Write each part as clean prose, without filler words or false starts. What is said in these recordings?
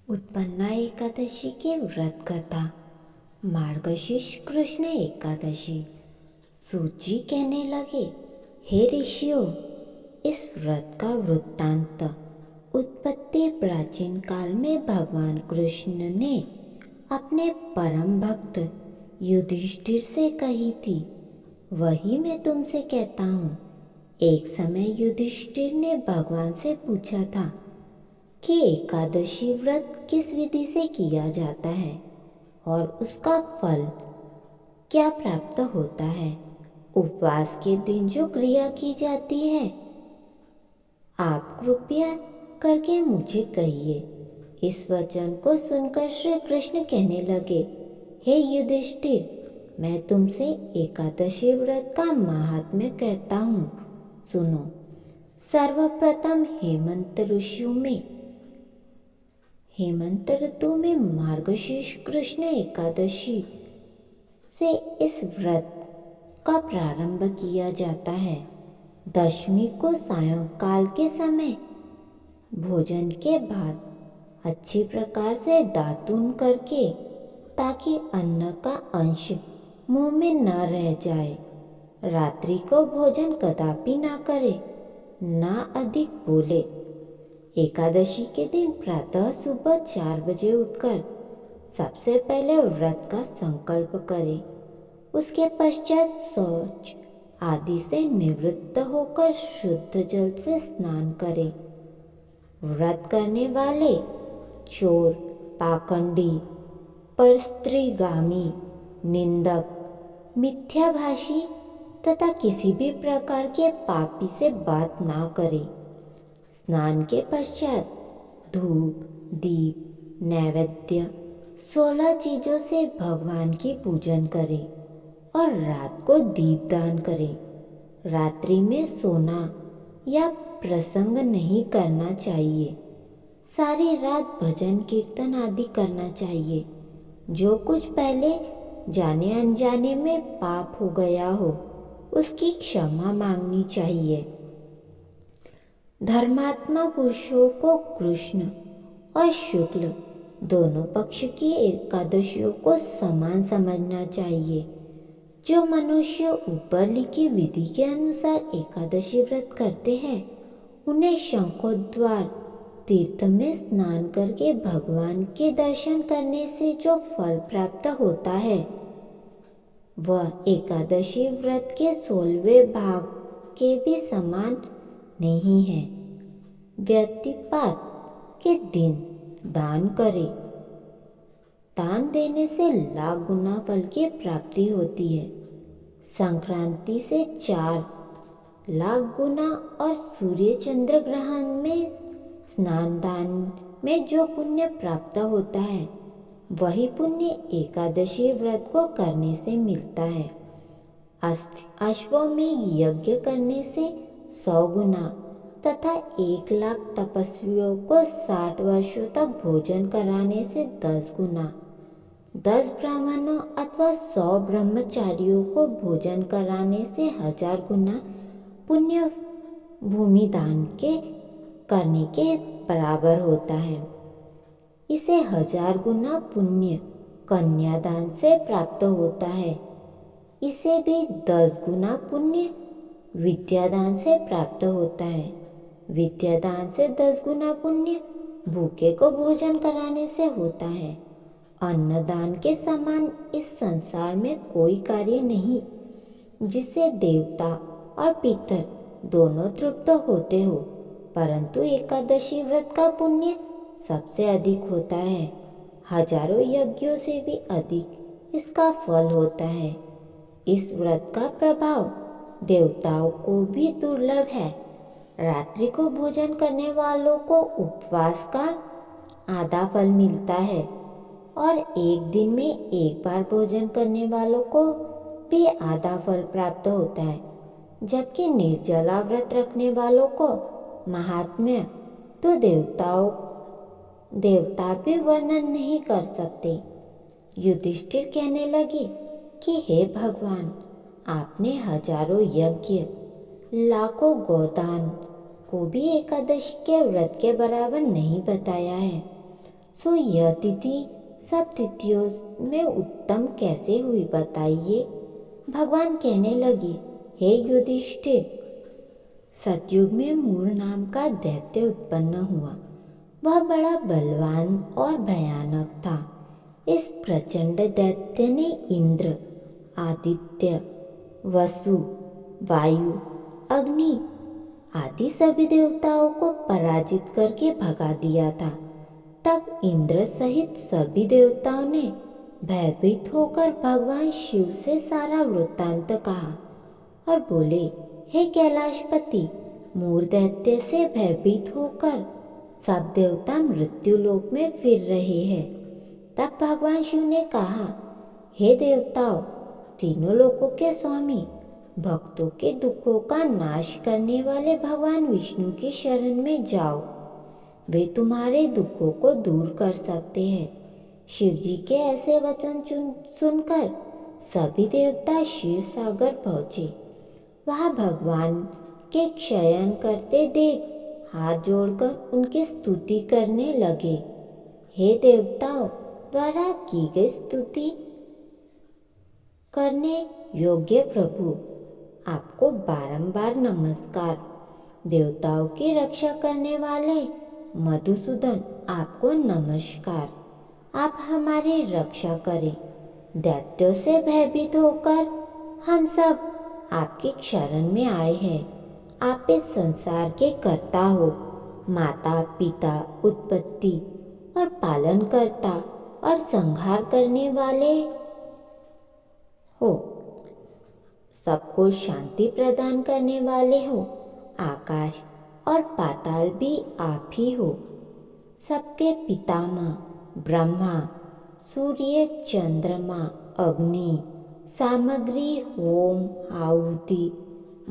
उत्पन्ना एकादशी के व्रत कथा। मार्गशीर्ष कृष्ण एकादशी। सूत जी कहने लगे, हे ऋषियों, इस व्रत का वृत्तांत उत्पत्ति प्राचीन काल में भगवान कृष्ण ने अपने परम भक्त युधिष्ठिर से कही थी। वही मैं तुमसे कहता हूँ। एक समय युधिष्ठिर ने भगवान से पूछा था कि एकादशी व्रत किस विधि से किया जाता है और उसका फल क्या प्राप्त होता है। उपवास के दिन जो क्रिया की जाती है, आप कृपया करके मुझे कहिए। इस वचन को सुनकर श्री कृष्ण कहने लगे, हे युधिष्ठिर, मैं तुमसे एकादशी व्रत का महात्म्य कहता हूँ, सुनो। सर्वप्रथम हेमंत ऋतु में मार्गशीर्ष कृष्ण एकादशी से इस व्रत का प्रारंभ किया जाता है। दशमी को सायंकाल के समय भोजन के बाद अच्छी प्रकार से दातून करके, ताकि अन्न का अंश मुंह में न रह जाए। रात्रि को भोजन कदापि ना करे, ना अधिक बोले। एकादशी के दिन प्रातः सुबह 4 बजे उठकर सबसे पहले व्रत का संकल्प करे। उसके पश्चात शौच आदि से निवृत्त होकर शुद्ध जल से स्नान करे। व्रत करने वाले चोर, पाखंडी, परस्त्रीगामी, निंदक, मिथ्याभाषी तथा किसी भी प्रकार के पापी से बात ना करे। स्नान के पश्चात धूप, दीप, नैवेद्य 16 चीजों से भगवान की पूजन करे और रात को दीपदान करे। रात्रि में सोना या प्रसंग नहीं करना चाहिए। सारी रात भजन कीर्तन आदि करना चाहिए। जो कुछ पहले जाने अनजाने में पाप हो गया हो, उसकी क्षमा मांगनी चाहिए। धर्मात्मा पुरुषों को कृष्ण और शुक्ल दोनों पक्ष की एकादशियों को समान समझना चाहिए। जो मनुष्य ऊपर लिखी विधि के अनुसार एकादशी व्रत करते हैं, उन्हें शंखोद्वार तीर्थ में स्नान करके भगवान के दर्शन करने से जो फल प्राप्त होता है, वह एकादशी व्रत के 16वें भाग के भी समान नहीं है। व्यतिपात के दिन दान करे। दान देने से लाख गुना फल की प्राप्ति होती है। संक्रांति से 4 लाख गुना और सूर्य चंद्र ग्रहण में स्नान दान में जो पुण्य प्राप्त होता है, वही पुण्य एकादशी व्रत को करने से मिलता है। अश्वमेध यज्ञ करने से 100 गुना तथा 1 लाख तपस्वियों को 60 वर्षों तक भोजन कराने से 10 गुना, 10 ब्राह्मणों अथवा 100 ब्रह्मचारियों को भोजन कराने से 1000 गुना पुण्य भूमि दान के करने के बराबर होता है। इसे 1000 गुना पुण्य कन्यादान से प्राप्त होता है। इसे भी 10 गुना पुण्य विद्यादान से प्राप्त होता है। विद्यादान से 10 गुना पुण्य भूखे को भोजन कराने से होता है। अन्नदान के समान इस संसार में कोई कार्य नहीं जिससे देवता और पितर दोनों तृप्त होते हो, परंतु एकादशी व्रत का पुण्य सबसे अधिक होता है। हजारों यज्ञों से भी अधिक इसका फल होता है। इस व्रत का प्रभाव देवताओं को भी दुर्लभ है। रात्रि को भोजन करने वालों को उपवास का आधा फल मिलता है और एक दिन में एक बार भोजन करने वालों को भी आधा फल प्राप्त होता है। जबकि निर्जला व्रत रखने वालों को महात्म्य तो देवता भी वर्णन नहीं कर सकते। युधिष्ठिर कहने लगे कि हे भगवान, आपने हजारों यज्ञ, लाखों गोदान को भी एकादशी के व्रत के बराबर नहीं बताया है। सो यह तिथि सब तिथियों में उत्तम कैसे हुई बताइए। भगवान कहने लगे, हे युधिष्ठिर, सतयुग में मूर नाम का दैत्य उत्पन्न हुआ। वह बड़ा बलवान और भयानक था। इस प्रचंड दैत्य ने इंद्र, आदित्य, वसु, वायु, अग्नि आदि सभी देवताओं को पराजित करके भगा दिया था। तब इंद्र सहित सभी देवताओं ने भयभीत होकर भगवान शिव से सारा वृत्तांत कहा और बोले, हे कैलाशपति, मूर दैत्य से भयभीत होकर सब देवता मृत्यु लोक में फिर रहे हैं। तब भगवान शिव ने कहा, हे देवताओं, तीनों लोकों के स्वामी, भक्तों के दुखों का नाश करने वाले भगवान विष्णु की शरण में जाओ। वे तुम्हारे दुखों को दूर कर सकते हैं। शिव जी के ऐसे वचन सुनकर सभी देवता क्षीर सागर पहुँचे। वहाँ भगवान के शयन करते देख हाथ जोड़कर उनकी स्तुति करने लगे। हे देवताओं द्वारा की गई स्तुति करने योग्य प्रभु, आपको बारंबार नमस्कार। देवताओं की रक्षा करने वाले मधुसूदन, आपको नमस्कार। आप हमारी रक्षा करें। दैत्यों से भयभीत होकर हम सब आपकी शरण में आए हैं। आप इस संसार के कर्ता हो, माता पिता, उत्पत्ति और पालन करता और संहार करने वाले हो। सबको शांति प्रदान करने वाले हो। आकाश और पाताल भी आप ही हो। सबके पितामह ब्रह्मा, सूर्य, चंद्रमा, अग्नि, सामग्री, होम, आहुति,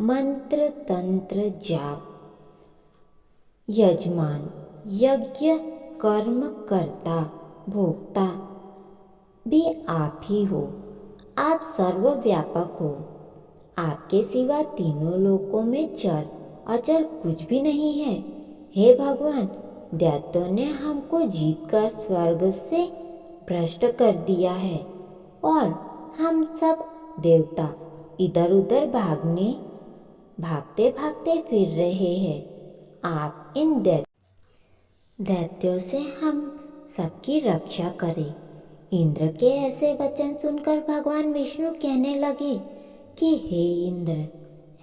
मंत्र, तंत्र, जाप, यजमान, यज्ञ, कर्म करता, भोक्ता भी आप ही हो। आप सर्वव्यापक हो। आपके सिवा तीनों लोकों में चर अचर कुछ भी नहीं है। हे भगवान, दैत्यों ने हमको जीतकर स्वर्ग से भ्रष्ट कर दिया है और हम सब देवता इधर उधर भागते भागते फिर रहे हैं। आप इन दैत्यों से हम सबकी रक्षा करें। इंद्र के ऐसे वचन सुनकर भगवान विष्णु कहने लगे कि हे इंद्र,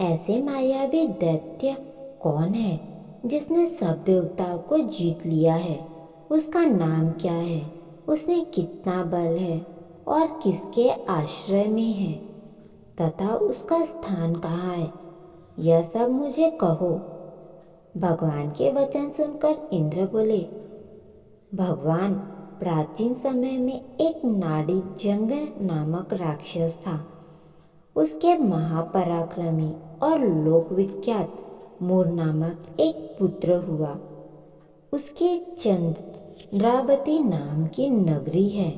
ऐसे मायावी दैत्य कौन है जिसने सब देवताओं को जीत लिया है? उसका नाम क्या है? उसने कितना बल है और किसके आश्रय में है तथा उसका स्थान कहाँ है? यह सब मुझे कहो। भगवान के वचन सुनकर इंद्र बोले, भगवान, प्राचीन समय में एक नाड़ी जंग नामक राक्षस था। उसके महापराक्रमी और लोकविख्यात मूर नामक एक पुत्र हुआ। उसकी चंद्रावती नाम की नगरी है।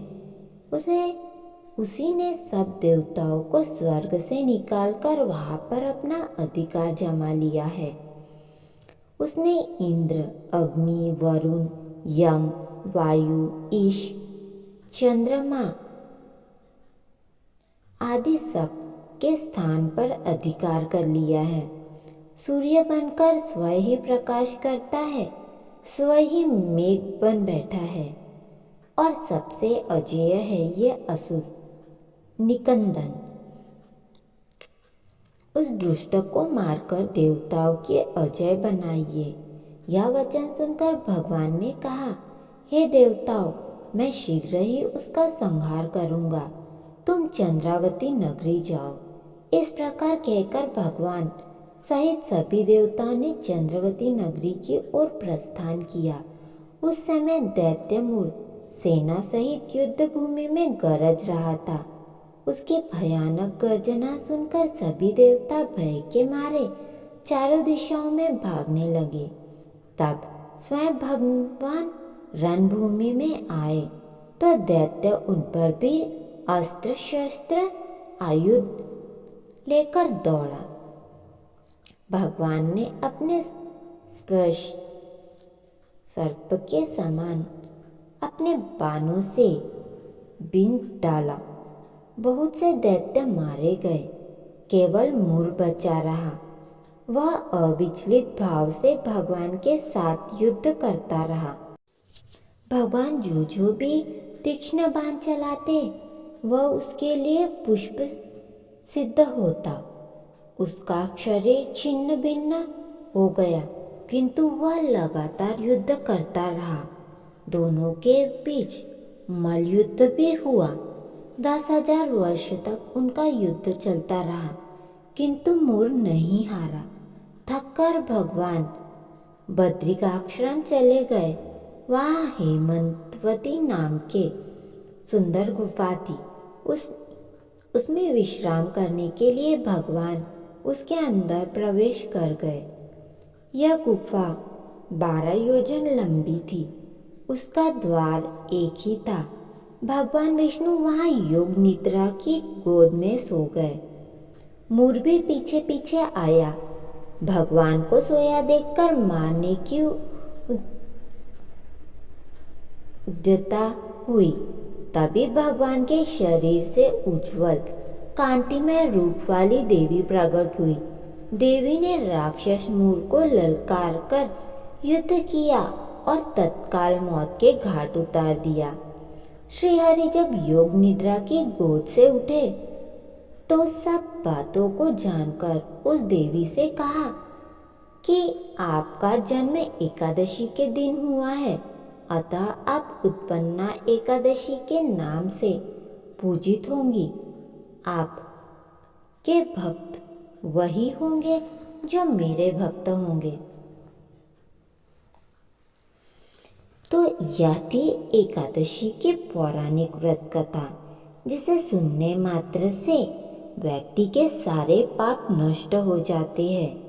उसी ने सब देवताओं को स्वर्ग से निकालकर वहां पर अपना अधिकार जमा लिया है। उसने इंद्र, अग्नि, वरुण, यम, वायु, ईश, चंद्रमा आदि सब के स्थान पर अधिकार कर लिया है। सूर्य बनकर स्वयं ही प्रकाश करता है, स्वयं ही मेघ बन बैठा है और सबसे अजेय है ये असुर निकंदन। उस दुष्ट को मारकर देवताओं के अजय बनाइए। यह वचन सुनकर भगवान ने कहा, हे देवताओं, मैं शीघ्र ही उसका संहार करूंगा। तुम चंद्रावती नगरी जाओ। इस प्रकार कहकर भगवान सहित सभी देवताओं ने चंद्रावती नगरी की ओर प्रस्थान किया। उस समय दैत्य मूर सेना सहित युद्ध भूमि में गरज रहा था। उसकी भयानक गर्जना सुनकर सभी देवता भय के मारे चारों दिशाओं में भागने लगे। तब स्वयं भगवान रणभूमि में आए तो दैत्य उन पर भी अस्त्र शस्त्र आयुध लेकर दौड़ा। भगवान ने अपने स्पर्श सर्प के समान अपने बाणों से बींध डाला। बहुत से दैत्य मारे गए, केवल मुर बचा रहा। वह अविचलित भाव से भगवान के साथ युद्ध करता रहा। भगवान जो भी तीक्ष्ण बाण चलाते वह उसके लिए पुष्प सिद्ध होता। उसका शरीर छिन्न भिन्न हो गया, किंतु वह लगातार युद्ध करता रहा। दोनों के बीच मल्लयुद्ध भी हुआ। 10,000 वर्ष तक उनका युद्ध चलता रहा, किंतु मुर नहीं हारा। थककर भगवान बद्रिकाश्रम चले गए। वहाँ हेमंतवती नाम के सुंदर गुफा थी। उसमें विश्राम करने के लिए भगवान उसके अंदर प्रवेश कर गए। यह गुफा 12 योजन लंबी थी। उसका द्वार एक ही था। भगवान विष्णु वहाँ योग निद्रा की गोद में सो गए। मुर भी पीछे पीछे आया। भगवान को सोया देखकर मारने की उद्यता हुई। तभी भगवान के शरीर से उज्जवल कांतिमय रूप वाली देवी प्रकट हुई। देवी ने राक्षस मुर को ललकार कर युद्ध किया और तत्काल मौत के घाट उतार दिया। श्रीहरि जब योग निद्रा की गोद से उठे तो सब बातों को जानकर उस देवी से कहा कि आपका जन्म एकादशी के दिन हुआ है, अतः आप उत्पन्ना एकादशी के नाम से पूजित होंगी। आप के भक्त वही होंगे जो मेरे भक्त होंगे। तो यह थी एकादशी की पौराणिक व्रत कथा, जिसे सुनने मात्र से व्यक्ति के सारे पाप नष्ट हो जाते हैं।